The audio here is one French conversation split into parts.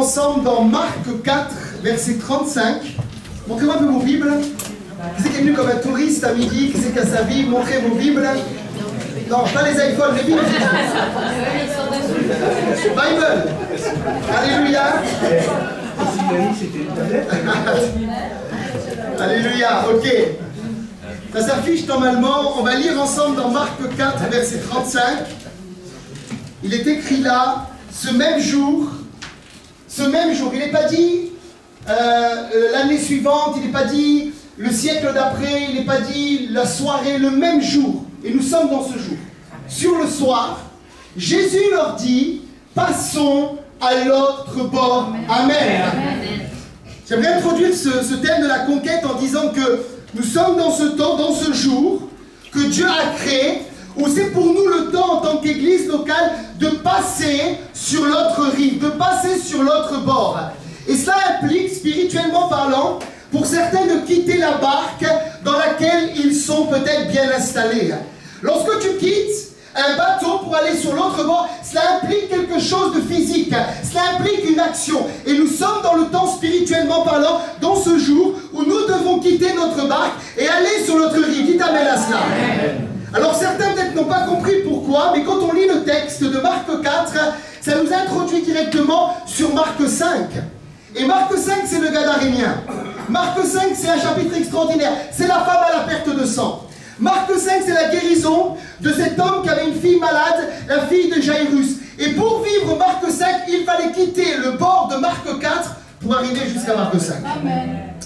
ensemble dans Marc 4, verset 35. Montrez-moi un peu vos Bibles. Qui c'est qui est venu comme un touriste à midi? Qui c'est qui a sa Bible? Montrez vos Bibles. Non, pas les iPhones, les Bibles. Bible. Alléluia. Alléluia, ok. Ça s'affiche normalement. On va lire ensemble dans Marc 4, verset 35. Il est écrit là, ce même jour, il n'est pas dit l'année suivante, il n'est pas dit le siècle d'après, il n'est pas dit la soirée, le même jour. Et nous sommes dans ce jour. Sur le soir, Jésus leur dit, passons à l'autre bord. Amen. J'aimerais introduire ce thème de la conquête en disant que nous sommes dans ce temps, dans ce jour que Dieu a créé, où c'est pour nous le temps en tant qu'église locale de passer sur l'autre rive, de passer sur l'autre bord. Et cela implique, spirituellement parlant, pour certains de quitter la barque dans laquelle ils sont peut-être bien installés. Lorsque tu quittes un bateau pour aller sur l'autre bord, cela implique quelque chose de physique, cela implique une action. Et nous sommes dans le temps, spirituellement parlant, dans ce jour où nous devons quitter notre barque et aller sur l'autre rive. Dites amen à cela. Alors certains peut-être n'ont pas compris pourquoi, mais quand on lit le texte de Marc 4, ça nous introduit directement sur Marc 5. Et Marc 5, c'est le Gadarénien. Marc 5, c'est un chapitre extraordinaire. C'est la femme à la perte de sang. Marc 5, c'est la guérison de cet homme qui avait une fille malade, la fille de Jairus. Et pour vivre Marc 5, il fallait quitter le bord de Marc 4 pour arriver jusqu'à Marc 5.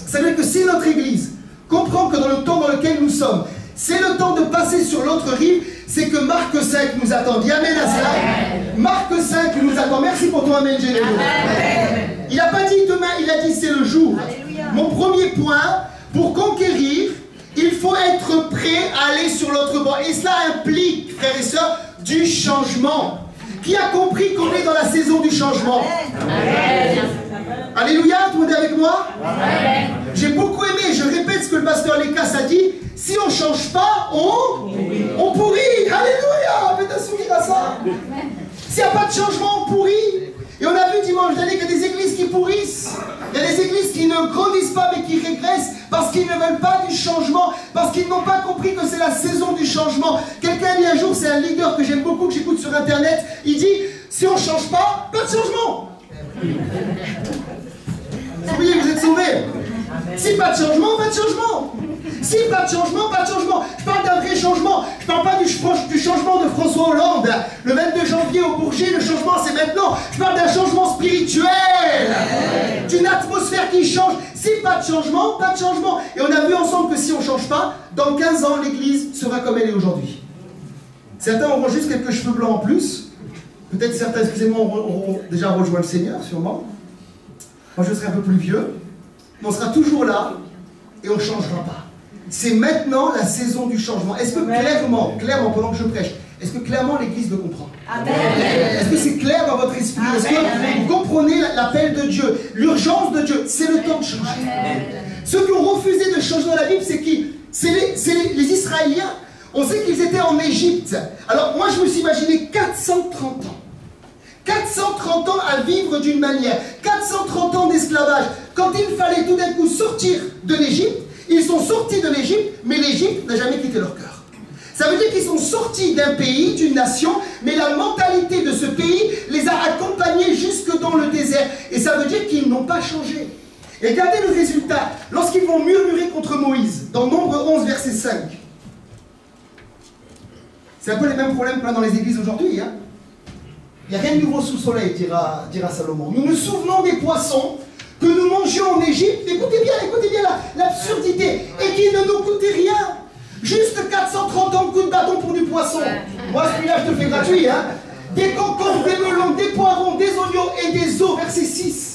Ça veut dire que si notre Église comprend que dans le temps dans lequel nous sommes, c'est le temps de passer sur l'autre rive, c'est que Marc 5 nous attend. Dis amen à cela. Marc 5 nous attend. Merci pour ton amen généreux. Il n'a pas dit demain, il a dit c'est le jour. Alléluia. Mon premier point, pour conquérir, il faut être prêt à aller sur l'autre bord. Et cela implique, frères et sœurs, du changement. Qui a compris qu'on est dans la saison du changement? Amen. Alléluia, tout le monde est avec moi? J'ai beaucoup aimé, je répète ce que le pasteur Lécas a dit. Si on ne change pas, on pourrit. Alléluia, faites un sourire à ça. S'il n'y a pas de changement, on pourrit. Et on a vu dimanche dernier qu'il y a des églises qui pourrissent. Il y a des églises qui ne grandissent pas mais qui régressent parce qu'ils ne veulent pas du changement, parce qu'ils n'ont pas compris que c'est la saison du changement. Quelqu'un a dit un jour, c'est un leader que j'aime beaucoup, que j'écoute sur internet, il dit, si on ne change pas, pas de changement. Oui, vous êtes sauvés. Si pas de changement, pas de changement. Si pas de changement, pas de changement. Je parle d'un vrai changement. Je ne parle pas du changement de François Hollande. Le 22 janvier au Bourget, le changement c'est maintenant. Je parle d'un changement spirituel. D'une atmosphère qui change. Si pas de changement, pas de changement. Et on a vu ensemble que si on ne change pas, dans 15 ans, l'Église sera comme elle est aujourd'hui. Certains auront juste quelques cheveux blancs en plus. Peut-être certains, excusez-moi, auront déjà rejoint le Seigneur, sûrement. Moi, je serai un peu plus vieux. Mais on sera toujours là et on ne changera pas. C'est maintenant la saison du changement. Est-ce que clairement, pendant que je prêche, est-ce que clairement l'Église le comprend? Est-ce que c'est clair dans votre esprit? Est-ce que vous comprenez l'appel de Dieu, l'urgence de Dieu? C'est le temps de changer. Ceux qui ont refusé de changer dans la Bible, c'est qui? C'est les Israéliens. On sait qu'ils étaient en Égypte. Alors moi, je me suis imaginé 430 ans. 430 ans à vivre d'une manière. 430 ans d'esclavage. Quand il fallait tout d'un coup sortir de l'Égypte, ils sont sortis de l'Égypte, mais l'Égypte n'a jamais quitté leur cœur. Ça veut dire qu'ils sont sortis d'un pays, d'une nation, mais la mentalité de ce pays les a accompagnés jusque dans le désert. Et ça veut dire qu'ils n'ont pas changé. Et regardez le résultat. Lorsqu'ils vont murmurer contre Moïse, dans Nombre 11, verset 5. C'est un peu les mêmes problèmes qu'on a dans les églises aujourd'hui. Hein. Il n'y a rien de nouveau sous le soleil, dira Salomon. Nous nous souvenons des poissons que nous mangions en Égypte. Écoutez bien l'absurdité. Et qui ne nous coûtait rien. Juste 430 ans de coup de bâton pour du poisson. Moi, celui-là, je te le fais gratuit. Hein. Des concombres, des melons, des poivrons, des oignons et des os. Verset 6.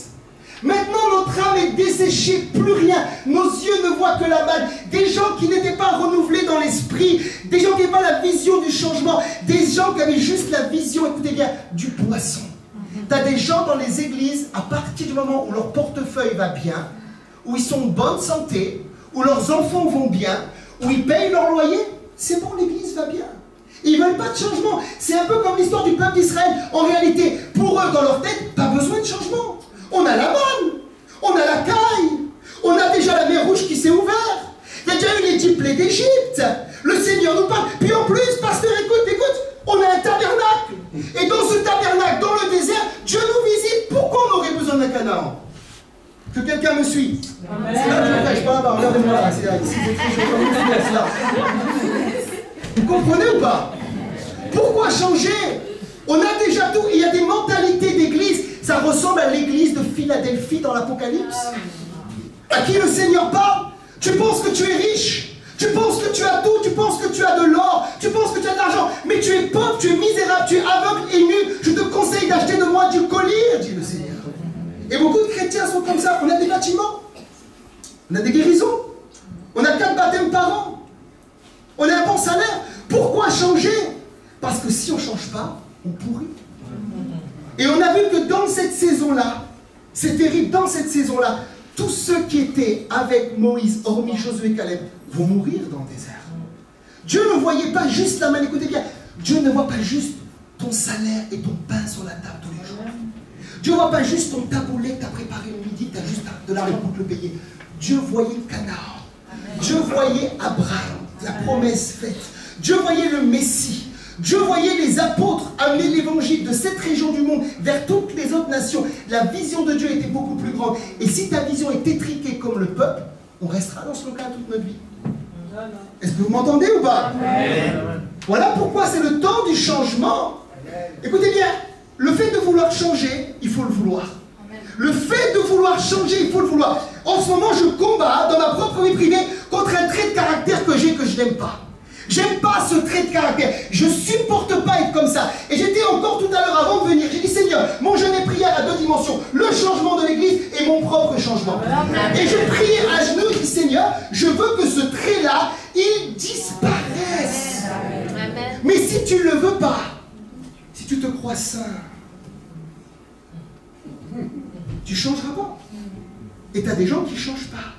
Maintenant, notre âme est desséchée, plus rien. Nos yeux ne voient que la manne. Des gens qui n'étaient pas renouvelés dans l'esprit. Des gens qui n'avaient pas la vision du changement. Des gens qui avaient juste la vision, écoutez bien, du poisson. Tu as des gens dans les églises, à partir du moment où leur portefeuille va bien, où ils sont en bonne santé, où leurs enfants vont bien, où ils payent leur loyer, c'est bon, l'église va bien. Ils ne veulent pas de changement. C'est un peu comme l'histoire du peuple d'Israël. En réalité, pour eux, dans leur tête, pas besoin de changement. On a la manne, on a la caille, on a déjà la mer Rouge qui s'est ouverte. Il y a déjà eu les 10 plaies d'Égypte. Le Seigneur nous parle. Puis en plus, pasteur, écoute, on a un tabernacle. Et dans ce tabernacle, dans le désert, Dieu nous visite. Pourquoi on aurait besoin d'un Canaan? Que quelqu'un me suive. C'est là que je ne prêche pas, regardez-moi là. C'est là, ici, c'est là. Vous comprenez ou pas? Pourquoi changer? On a déjà tout. Il y a des mentalités d'église. Ça ressemble à l'église de Philadelphie dans l'Apocalypse. À qui le Seigneur parle? Tu penses que tu es riche, tu penses que tu as tout, tu penses que tu as de l'or, tu penses que tu as de l'argent, mais tu es pauvre, tu es misérable, tu es aveugle et nu. Je te conseille d'acheter de moi du collier, dit le Seigneur. Et beaucoup de chrétiens sont comme ça. On a des bâtiments, on a des guérisons, on a 4 baptêmes par an, on a un bon salaire. Pourquoi changer? Parce que si on ne change pas, on pourrit. Et on a vu que dans cette saison-là, c'est terrible, dans cette saison-là, tous ceux qui étaient avec Moïse, hormis Josué et Caleb, vont mourir dans le désert. Dieu ne voyait pas juste la main, écoutez bien, Dieu ne voit pas juste ton salaire et ton pain sur la table tous les jours. Dieu ne voit pas juste ton taboulet que tu as préparé le midi, tu as juste de l'argent pour te le payer. Dieu voyait Canaan. Dieu voyait Abraham, la promesse faite. Dieu voyait le Messie. Dieu voyait les apôtres amener l'évangile de cette région du monde vers toutes les autres nations. La vision de Dieu était beaucoup plus grande. Et si ta vision est étriquée comme le peuple, on restera dans ce local toute notre vie. Est-ce que vous m'entendez ou pas? Voilà pourquoi c'est le temps du changement. Écoutez bien, le fait de vouloir changer, il faut le vouloir. Le fait de vouloir changer, il faut le vouloir. En ce moment, je combats dans ma propre vie privée contre un trait de caractère que j'ai que je n'aime pas. J'aime pas ce trait de caractère. Je supporte pas être comme ça. Et j'étais encore tout à l'heure avant de venir. J'ai dit Seigneur, mon jeûne et prière à 2 dimensions. Le changement de l'église et mon propre changement. Et je priais à genoux. Je dis Seigneur, je veux que ce trait-là, il disparaisse. Mais si tu ne le veux pas, si tu te crois saint, tu ne changeras pas. Et tu as des gens qui ne changent pas.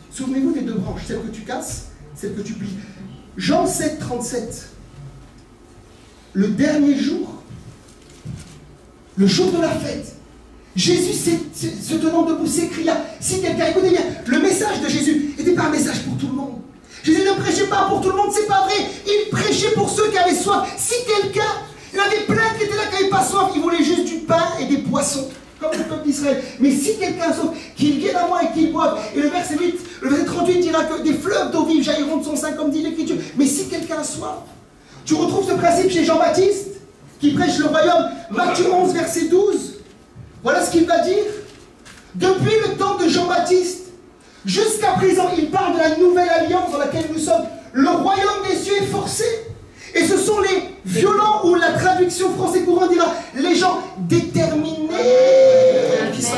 Souvenez-vous des 2 branches. Celle que tu casses, celle que tu plies. Jean 7, 37, le dernier jour, le jour de la fête, Jésus se tenant debout s'écria, si quelqu'un, écoutez bien, le message de Jésus n'était pas un message pour tout le monde. Jésus ne prêchait pas pour tout le monde, c'est pas vrai, il prêchait pour ceux qui avaient soif. Si quelqu'un, il y en avait plein qui étaient là qui n'avaient pas soif, ils voulaient juste du pain et des poissons. Comme le peuple d'Israël. Mais si quelqu'un a soif, qu'il vienne à moi et qu'il boive. Et le verset 38 dira que des fleuves d'eau vive jailliront de son sein, comme dit l'Écriture. Mais si quelqu'un a soif, tu retrouves ce principe chez Jean-Baptiste, qui prêche le royaume, Matthieu 11, verset 12. Voilà ce qu'il va dire. Depuis le temps de Jean-Baptiste, jusqu'à présent, il parle de la nouvelle alliance dans laquelle nous sommes. Le royaume des cieux est forcé. Et ce sont les violents, ou la traduction français courant dira, les gens déterminés qui sont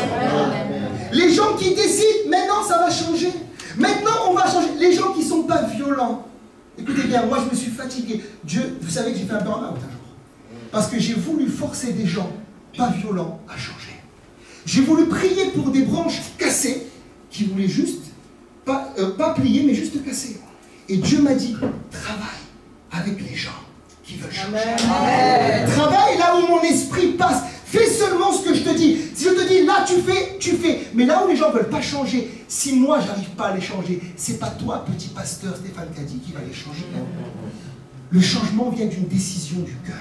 les gens qui décident, maintenant ça va changer. Maintenant on va changer. Les gens qui ne sont pas violents. Écoutez bien, moi je me suis fatigué. Dieu, vous savez que j'ai fait un burn-out un jour. Parce que j'ai voulu forcer des gens pas violents à changer. J'ai voulu prier pour des branches cassées qui voulaient juste, pas plier, mais juste casser. Et Dieu m'a dit, travaille avec les gens qui veulent changer. Amen. Travaille là où mon esprit passe. Fais seulement ce que je te dis. Si je te dis là tu fais, tu fais. Mais là où les gens ne veulent pas changer, si moi j'arrive pas à les changer, c'est pas toi, petit pasteur Stéphane Caddy, qui va les changer. Le changement vient d'une décision du cœur.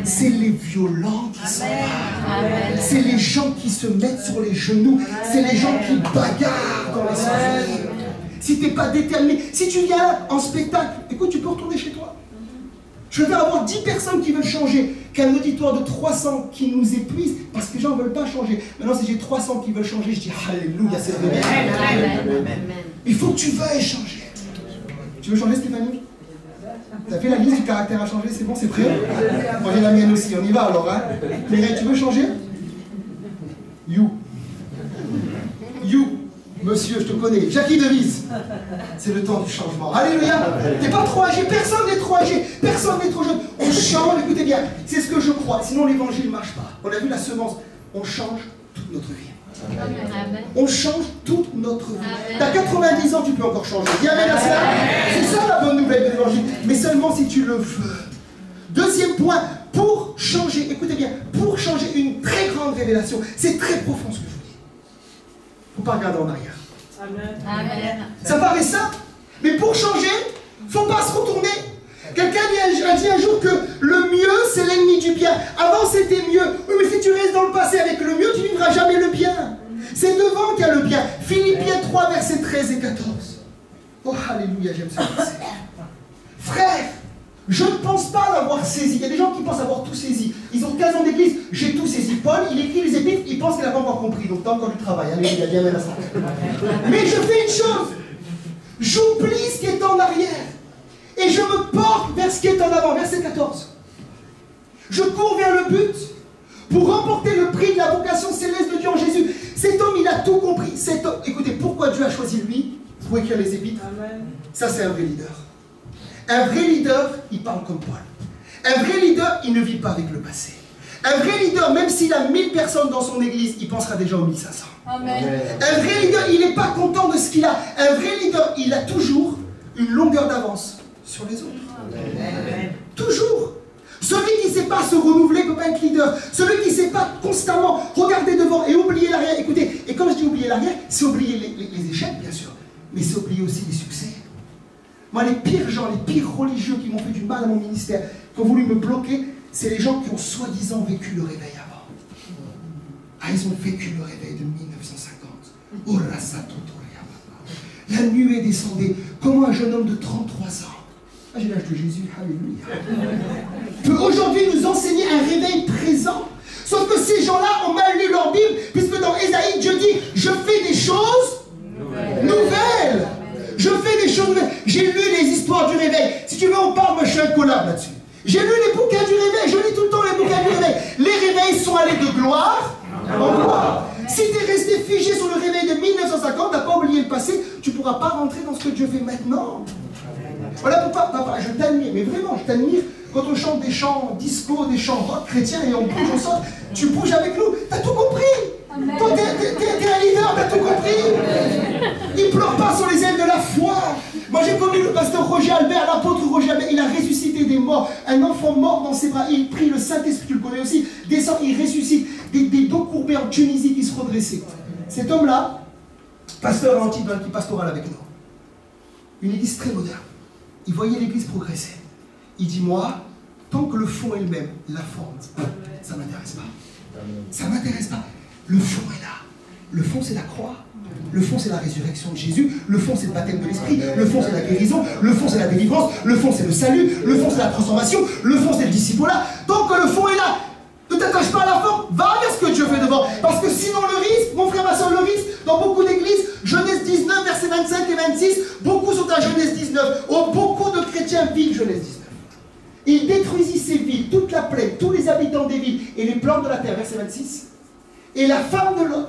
C'est les violents qui sont là. C'est les gens qui se mettent sur les genoux. C'est les gens qui bagarrent dans les soirées. Si tu n'es pas déterminé, si tu viens là en spectacle, écoute, tu peux retourner chez toi. Je vais avoir 10 personnes qui veulent changer, qu'un auditoire de 300 qui nous épuise, parce que les gens ne veulent pas changer. Maintenant, si j'ai 300 qui veulent changer, je dis Alléluia, c'est le bien. Il faut que tu veuilles changer. Tu veux changer, Stéphanie? Tu as fait la liste du caractère à changer, c'est bon, c'est prêt? Moi j'ai la mienne aussi, on y va alors. Hein? Mireille, tu veux changer? You. Monsieur, je te connais. Jackie Devise. C'est le temps du changement. Alléluia. T'es pas trop âgé. Personne n'est trop âgé. Personne n'est trop jeune. On change. Écoutez bien. C'est ce que je crois. Sinon, l'évangile ne marche pas. On a vu la semence. On change toute notre vie. Amen. On change toute notre vie. T'as 90 ans, tu peux encore changer. Dis amen à cela. C'est ça la bonne nouvelle de l'évangile. Mais seulement si tu le veux. Deuxième point. pour changer, écoutez bien, pour changer une très grande révélation, c'est très profond ce que je vous dis. Il ne faut pas regarder en arrière. Amen. Amen. Ça paraît simple, mais pour changer, il ne faut pas se retourner. Quelqu'un a dit un jour que le mieux, c'est l'ennemi du bien. Avant, c'était mieux. Oui, mais si tu restes dans le passé avec le mieux, tu ne vivras jamais le bien. C'est devant qu'il y a le bien. Philippiens 3, versets 13 et 14. Oh, alléluia, j'aime ce verset. Frère, je ne pense pas l'avoir saisi. Il y a des gens qui pensent avoir tout saisi. Ils ont 15 ans d'église, j'ai tout saisi. Paul, il écrit les épîtres, il pense qu'il n'a pas encore compris. Donc, tu as encore du travail. Alléluia, bien à ça. Mais je fais une chose. J'oublie ce qui est en arrière. Et je me porte vers ce qui est en avant. Verset 14. Je cours vers le but pour remporter le prix de la vocation céleste de Dieu en Jésus. Cet homme, il a tout compris. Cet homme, écoutez, pourquoi Dieu a choisi lui pour écrire les épîtres? Amen. Ça, c'est un vrai leader. Un vrai leader, il parle comme Paul. Un vrai leader, il ne vit pas avec le passé. Un vrai leader, même s'il a 1000 personnes dans son église, il pensera déjà aux 1500. Amen. Un vrai leader, il n'est pas content de ce qu'il a. Un vrai leader, il a toujours une longueur d'avance sur les autres. Amen. Toujours. Celui qui ne sait pas se renouveler ne peut pas être leader. Celui qui ne sait pas constamment regarder devant et oublier l'arrière. Écoutez, et quand je dis oublier l'arrière, c'est oublier les échecs, bien sûr, mais c'est oublier aussi les succès. Moi, les pires gens, les pires religieux qui m'ont fait du mal à mon ministère, qui ont voulu me bloquer, c'est les gens qui ont soi-disant vécu le réveil avant. Ah, ils ont vécu le réveil de 1950. La nuée descendait. Comment un jeune homme de 33 ans, ah, j'ai l'âge de Jésus, alléluia, peut aujourd'hui nous enseigner un réveil présent. Sauf que ces gens-là ont mal lu leur Bible, puisque dans Ésaïe, Dieu dit, je fais des choses nouvelles. Je fais des choses nouvelles. J'ai lu les histoires du réveil. Si tu veux, on parle, moi je suis un collab là-dessus. J'ai lu les bouquins du réveil. Je lis tout le temps les bouquins du réveil. Les réveils sont allés de gloire en gloire. Si tu es resté figé sur le réveil de 1950, tu n'as pas oublié le passé, tu ne pourras pas rentrer dans ce que Dieu fait maintenant. Voilà pourquoi, papa, je t'admire, mais vraiment, je t'admire quand on chante des chants disco, des chants rock chrétiens et on bouge, on sort, tu bouges avec nous, t'as tout compris. Toi, t'es un leader, t'as tout compris. Il pleure pas sur les ailes de la foi. Moi, j'ai connu le pasteur Roger Albert, l'apôtre Roger Albert, il a ressuscité des morts, un enfant mort dans ses bras, il prie le Saint-Esprit, tu le connais aussi, descend, il ressuscite des dos courbés en Tunisie qui se redressaient. Cet homme-là, pasteur anti-pastoral avec nous, une église très moderne. Il voyait l'église progresser. Il dit, moi, tant que le fond est le même, la forme, ça ne m'intéresse pas. Ça ne m'intéresse pas. Le fond est là. Le fond, c'est la croix. Le fond, c'est la résurrection de Jésus. Le fond, c'est le baptême de l'Esprit. Le fond, c'est la guérison. Le fond, c'est la délivrance. Le fond, c'est le salut. Le fond, c'est la transformation. Le fond, c'est le disciple-là. Tant que le fond est là, ne t'attache pas à la forme. Va vers ce que Dieu fait devant. Parce que sinon, le risque, mon frère, ma soeur, le risque, dans beaucoup d'églises, Genèse 19, versets 25 et 26, beaucoup sont à Genèse 19. Oh, beaucoup de chrétiens vivent Genèse 19. Il détruisit ces villes, toute la plaine, tous les habitants des villes et les plantes de la terre, verset 26. Et la femme de Lot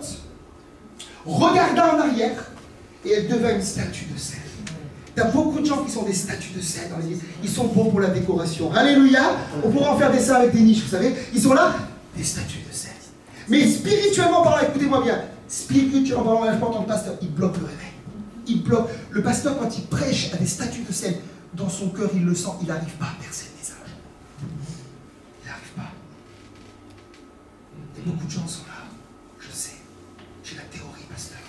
regarda en arrière et elle devint une statue de sel. Il y a beaucoup de gens qui sont des statues de sel dans l'église. Ils sont beaux pour la décoration. Alléluia. On pourra en faire des ça avec des niches, vous savez. Ils sont là, des statues de sel. Mais spirituellement parlant, écoutez-moi bien, spirituellement parlant, je porte en pasteur, il bloque le réveil. Il bloque. Le pasteur, quand il prêche à des statues de sel, dans son cœur, il le sent, il n'arrive pas à percer le message. Il n'arrive pas. Et beaucoup de gens sont là. Je sais. J'ai la théorie, pasteur.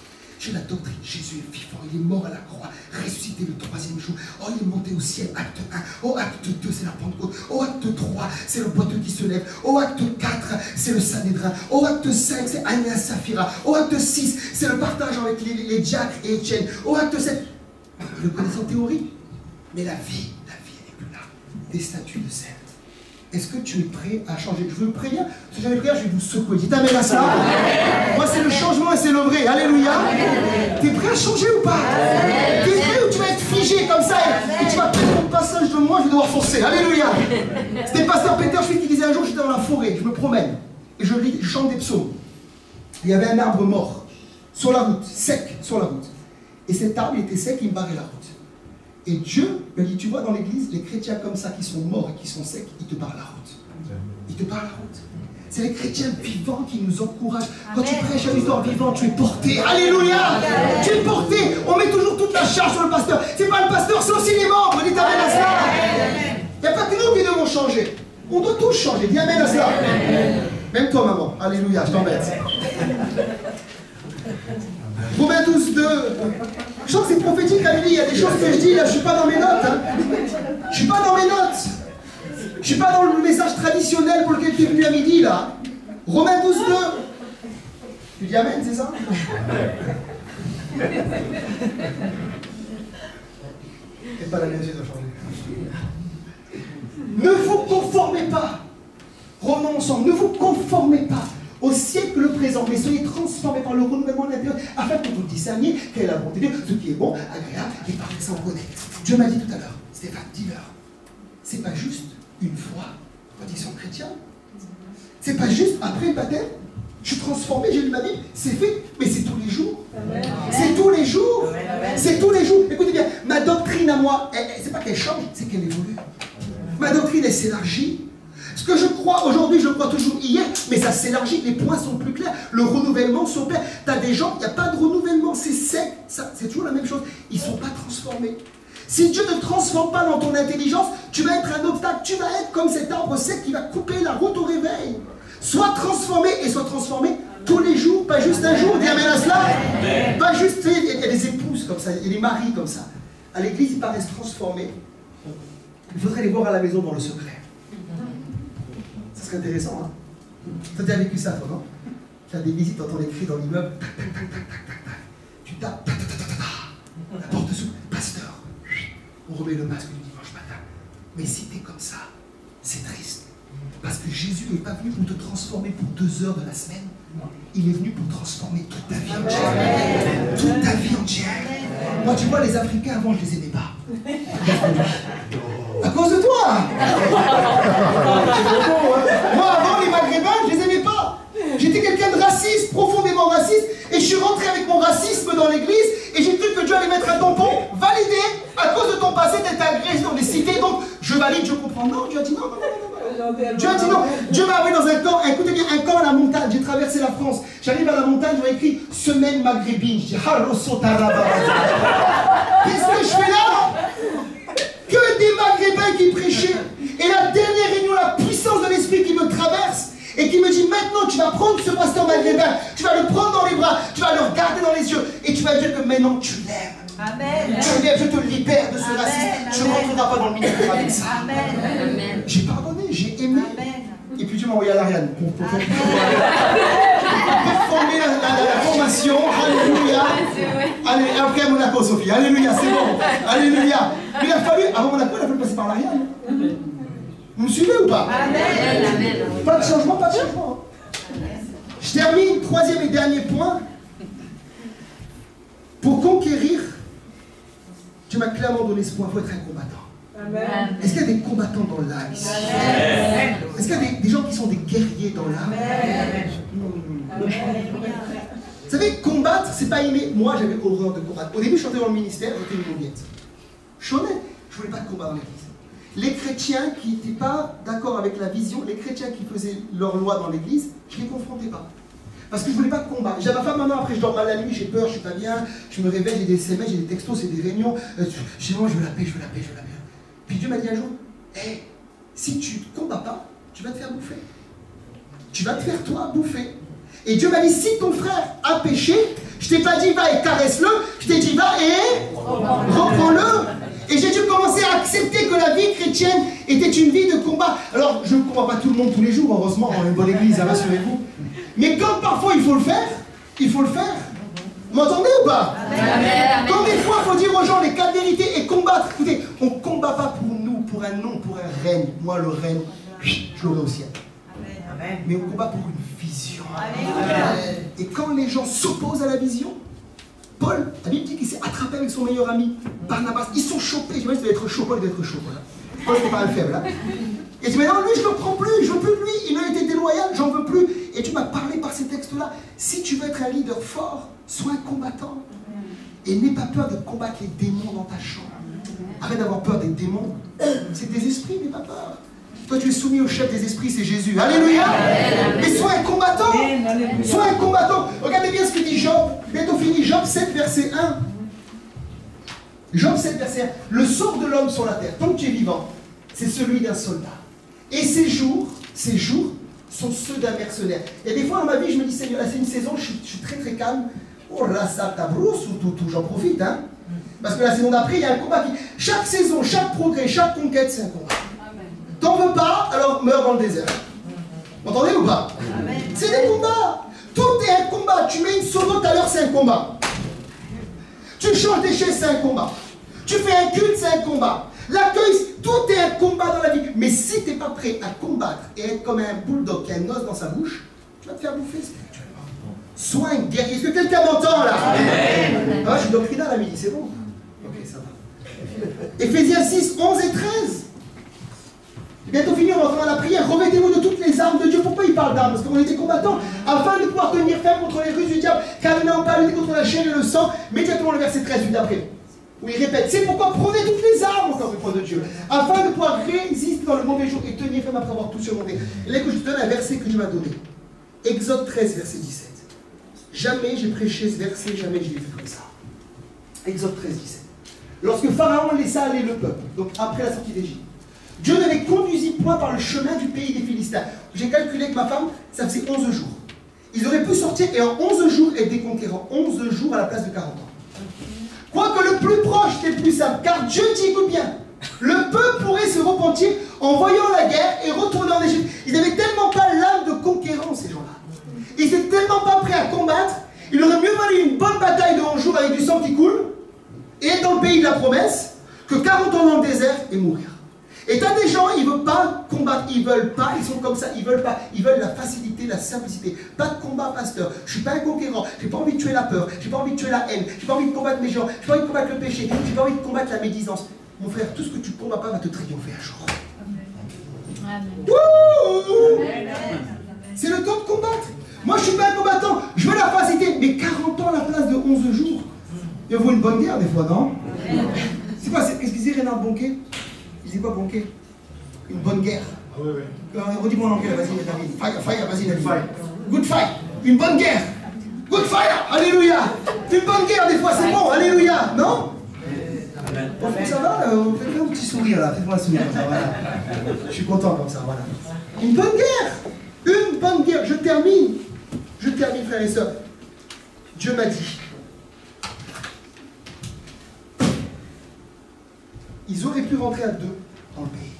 J'ai la doctrine. Jésus est vivant. Il est mort à la croix, ressuscité le 3e jour. Oh, il est monté au ciel, acte 1. Oh, acte 2, c'est la Pentecôte. Oh, acte 3, c'est le boiteux qui se lève. Oh, acte 4, c'est le Sanhédrin. Oh, acte 5, c'est Ananias Saphira. Oh, acte 6, c'est le partage avec les diacres et Étienne. Oh, acte 7, le connaissant théorie. Mais la vie, elle n'est plus là. Des statues de sel. Est-ce que tu es prêt à changer? Je veux prier. Si j'avais prié, je vais vous secouer. Dites amen à ça. Moi, c'est le changement et c'est le vrai. Alléluia. T'es prêt à changer ou pas? T'es prêt ou tu vas être figé comme ça et tu vas prendre le passage de moi, je vais devoir forcer. Alléluia. C'était pasteur Peter Schmitt qui disait un jour, j'étais dans la forêt, je me promène et je chante des psaumes. Il y avait un arbre mort sur la route, sec sur la route. Et cet arbre, il était sec, il me barrait la route. Et Dieu me dit, tu vois dans l'église, les chrétiens comme ça qui sont morts et qui sont secs, ils te barrent la route. Ils te barrent la route. C'est les chrétiens vivants qui nous encouragent. Quand tu prêches un histoire vivant, tu es porté. Alléluia. Tu es porté. On met toujours toute la charge sur le pasteur. C'est pas le pasteur, c'est aussi les membres. Dites amen à ça. Il n'y a pas que nous qui devons changer. On doit tous changer. Dis amen à cela. Même toi, maman. Alléluia, je t'embête. Romains 12, 2. Je sens que c'est prophétique, Amélie. Il y a des choses que je dis là, je ne suis pas dans mes notes. Hein. Je ne suis pas dans mes notes. Je ne suis pas dans le message traditionnel pour lequel tu es venu à midi là. Romains 12, 2. Tu dis amen, c'est ça? Et pas la mienne, doit changer. Ne vous conformez pas. Revenons ensemble. Ne vous conformez pas au siècle présent, mais soyez transformés par le renouvellement de l'intérieur, afin que vous discerniez quelle est la volonté de Dieu, ce qui est bon, agréable et parfait, ça on connaît. Dieu m'a dit tout à l'heure, Stéphane, dis-leur, c'est pas juste une fois quand ils sont chrétiens, c'est pas juste après le baptême, je suis transformé, j'ai lu ma Bible, c'est fait, mais c'est tous les jours. C'est tous les jours. C'est tous les jours. Écoutez bien, ma doctrine à moi, c'est pas qu'elle change, c'est qu'elle évolue. Ma doctrine, elle s'élargit. Ce que je crois aujourd'hui, je le crois toujours hier, mais ça s'élargit, les points sont plus clairs, le renouvellement s'opère. Tu as des gens, il n'y a pas de renouvellement, c'est sec, c'est toujours la même chose, ils ne sont pas transformés. Si Dieu ne te transforme pas dans ton intelligence, tu vas être un obstacle, tu vas être comme cet arbre sec qui va couper la route au réveil. Sois transformé et sois transformé tous les jours, pas juste un jour, dis amen à cela. Pas juste, il y a des épouses comme ça, il y a des maris comme ça. À l'église, ils paraissent transformés. Il faudrait les voir à la maison dans le secret. Ça serait intéressant, hein. Toi, tu as vécu ça, toi, non? Tu as des visites, tu entends les cris dans l'immeuble. Tu tapes, la porte s'ouvre, pasteur. On remet le masque le dimanche matin. Mais si tu es comme ça, c'est triste. Parce que Jésus n'est pas venu pour te transformer pour 2 heures de la semaine. Il est venu pour transformer toute ta vie entière. Toute ta vie entière. Moi, tu vois, les Africains, avant, je les aimais pas. À cause de toi. Moi, avant, les Maghrébins, je les aimais pas. J'étais quelqu'un de raciste, profondément raciste, et je suis rentré avec mon racisme dans l'église, et j'ai cru que Dieu allait mettre un tampon, validé, à cause de ton passé, d'être agressé dans des cités, donc je valide, je comprends. Non, Dieu a dit non, non, non, non. Dieu a dit non. Dieu m'a envoyé dans un camp, écoutez bien, un camp à la montagne, j'ai traversé la France, j'arrive à la montagne, je vois écrit semaine maghrébine, je dis qu'est-ce que je fais là? Que des Maghrébins qui prêchaient. Et la dernière réunion, la puissance de l'esprit qui me traverse et qui me dit maintenant tu vas prendre ce pasteur maghrébin, tu vas le prendre dans les bras, tu vas le regarder dans les yeux et tu vas dire que maintenant tu l'aimes. Amen. Tu l'aimes, je te libère de ce racisme. Tu ne rentreras pas dans le ministère avec ça. Amen. J'ai pardonné, j'ai aimé. Amen. Et puis Dieu m'a envoyé à l'Ariane pour performer la formation. Alléluia. Allez, après Monaco, Sophie. Alléluia, c'est bon. Alléluia. Mais il a fallu, avant Monaco, il a fallu passer par l'Ariane. Vous me suivez ou pas? Amen. Pas de changement, pas de changement. Je termine, 3e et dernier point. Pour conquérir, Dieu m'a clairement donné ce point, il faut être un combattant. Est-ce qu'il y a des combattants dans l'âme? Est-ce qu'il y a des gens qui sont des guerriers dans l'âme? Vous savez, combattre, c'est pas aimer. Moi, j'avais horreur de combattre. Au début, je chantais dans le ministère, j'étais une mouillette. Je voulais pas de combat dans l'église. Les chrétiens qui n'étaient pas d'accord avec la vision, les chrétiens qui faisaient leur loi dans l'église, je ne les confrontais pas. Parce que je ne voulais pas de combat. J'ai ma femme maintenant, après je dors mal la nuit, j'ai peur, je ne suis pas bien, je me réveille, j'ai des SMS, j'ai des textos, c'est des réunions. Chez moi, je veux la paix, je veux la paix, je veux la paix. Puis Dieu m'a dit un jour, hey, si tu ne combats pas, tu vas te faire bouffer. Tu vas te faire toi bouffer. Et Dieu m'a dit, si ton frère a péché, je t'ai pas dit va et caresse-le, je t'ai dit va et reprends-le. Et j'ai dû commencer à accepter que la vie chrétienne était une vie de combat. Alors, je ne combats pas tout le monde tous les jours, heureusement, on est une bonne église, rassurez-vous. Mais quand parfois il faut le faire, il faut le faire. Vous m'entendez ou pas? Quand des fois il faut dire aux gens les 4 vérités et combattre. Écoutez, on ne combat pas pour nous, pour un nom, pour un règne. Moi, le règne, je l'aurai au ciel. Amen. Mais on combat pour une vision. Amen. Et quand les gens s'opposent à la vision, Paul, la Bible dit qu'il s'est attrapé avec son meilleur ami, Barnabas. Ils sont chopés. J'imagine qu'il doit être chaud. Paul doit être chaud. Voilà. Paul, c'est pas un faible. Hein. Et tu dis, mais non, lui, je ne le prends plus. Je ne veux plus de lui. Il a été déloyal. J'en veux plus. Et tu m'as parlé par ces textes-là. Si tu veux être un leader fort, sois un combattant. Et n'aie pas peur de combattre les démons dans ta chambre. Arrête d'avoir peur des démons. C'est des esprits, n'aie pas peur. Toi, tu es soumis au chef des esprits, c'est Jésus. Alléluia. Mais sois un combattant. Sois un combattant. Regardez bien ce que dit Job. Bientôt fini. Job 7, verset 1. Job 7, verset 1. Le sort de l'homme sur la terre, tant que tu es vivant, c'est celui d'un soldat. Et ces jours sont ceux d'un mercenaire. Et des fois dans ma vie, je me dis, Seigneur, là c'est une saison, je suis très très calme. Oh là, ça t'abrousse ou tout, j'en profite. Hein. Parce que la saison d'après, il y a un combat qui... Chaque saison, chaque progrès, chaque conquête, c'est un combat. T'en veux pas, alors meurs dans le désert. Vous entendez ou pas? C'est des combats. Tout est un combat. Tu mets une sono tout à l'heure, c'est un combat. Tu changes des chaises, c'est un combat. Tu fais un culte, c'est un combat. L'accueil, tout est un combat dans la vie. Mais si tu n'es pas prêt à combattre et être comme un bulldog qui a un os dans sa bouche, tu vas te faire bouffer spirituellement. Sois un guerrier. Est-ce que quelqu'un m'entend là? Amen. Ah, je suis doctrinal à midi, c'est bon? Ok, ça va. Éphésiens 6, 11 et 13. Bientôt fini, on va entrer à la prière. Revêtez-vous de toutes les armes de Dieu. Pourquoi il parle d'armes? Parce qu'on était combattants, afin de pouvoir tenir ferme contre les ruses du diable. Car nous n'avons pas lutté contre la chair et le sang. Immédiatement le verset 13, juste d'après. Où il répète, c'est pourquoi prenez toutes les armes, encore une fois, de Dieu, afin de pouvoir résister dans le mauvais jour et tenir ferme après avoir tout surmonté. Et là que je te donne un verset que Dieu m'a donné. Exode 13, verset 17. Jamais j'ai prêché ce verset, jamais je l'ai fait comme ça. Exode 13, 17. Lorsque Pharaon laissa aller le peuple, donc après la sortie d'Égypte, Dieu ne les conduisit point par le chemin du pays des Philistins. J'ai calculé avec ma femme, ça faisait 11 jours. Ils auraient pu sortir et en 11 jours être des conquérants. 11 jours à la place de 40 ans. Quoique le plus proche était le plus simple, car Dieu dit, écoute bien, le peuple pourrait se repentir en voyant la guerre et retourner en Égypte. Ils n'avaient tellement pas l'âme de conquérant, ces gens-là. Ils n'étaient tellement pas prêts à combattre. Il aurait mieux valu une bonne bataille de 11 jours avec du sang qui coule et être dans le pays de la promesse que 40 ans dans le désert et mourir. Et t'as des gens, ils ne veulent pas combattre, ils ne veulent pas, ils sont comme ça, ils veulent pas, ils veulent la facilité, la simplicité. Pas de combat, pasteur. Je ne suis pas un conquérant, je n'ai pas envie de tuer la peur, je n'ai pas envie de tuer la haine, je n'ai pas envie de combattre mes gens, je n'ai pas envie de combattre le péché, je n'ai pas envie de combattre la médisance. Mon frère, tout ce que tu ne combats pas va te triompher un jour. C'est le temps de combattre. Moi, je ne suis pas un combattant, je veux la facilité, mais 40 ans à la place de 11 jours. Il vaut une bonne guerre des fois, non? C'est quoi, qu'est-ce qu'il disait Rénard Bonquet? Il disait quoi, Bonquet? Une bonne guerre. Ah oui, oui. Redis-moi en anglais, vas-y, David. Fire, vas-y, David. Good fight. Une bonne guerre. Good fire. Alléluia. Une bonne guerre, des fois, c'est bon. Alléluia. Non? Bon, ça va, faites-moi un petit sourire, là. Faites-moi un sourire, comme ça, voilà. Je suis content, comme ça, voilà. Une bonne guerre. Une bonne guerre. Je termine, frères et sœurs. Dieu m'a dit. Ils auraient pu rentrer à 2 dans le pays.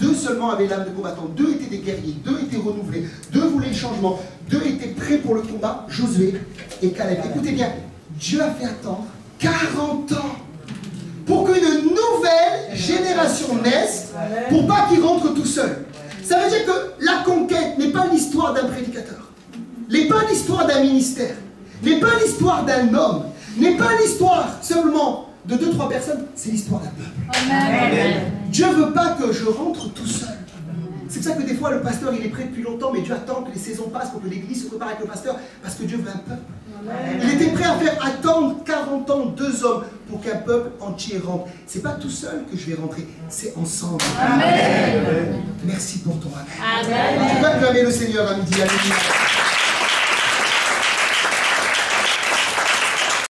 2 seulement avaient l'âme de combattant. 2 étaient des guerriers. 2 étaient renouvelés. 2 voulaient le changement. 2 étaient prêts pour le combat. Josué et Caleb. Écoutez bien, Dieu a fait attendre 40 ans pour qu'une nouvelle génération naisse, pour pas qu'il rentre tout seul. Ça veut dire que la conquête n'est pas l'histoire d'un prédicateur, n'est pas l'histoire d'un ministère, n'est pas l'histoire d'un homme, n'est pas l'histoire seulement de 2-3 personnes, c'est l'histoire d'un peuple. Amen. Dieu ne veut pas que je rentre tout seul. C'est pour ça que des fois le pasteur il est prêt depuis longtemps, mais Dieu attend que les saisons passent pour que l'église se prépare avec le pasteur, parce que Dieu veut un peuple. Amen. Il était prêt à faire attendre 40 ans 2 hommes pour qu'un peuple entier rentre. C'est pas tout seul que je vais rentrer, c'est ensemble. Amen. Amen. Merci pour ton amen. Amen. Tu peux acclamer le Seigneur à midi. Alléluia.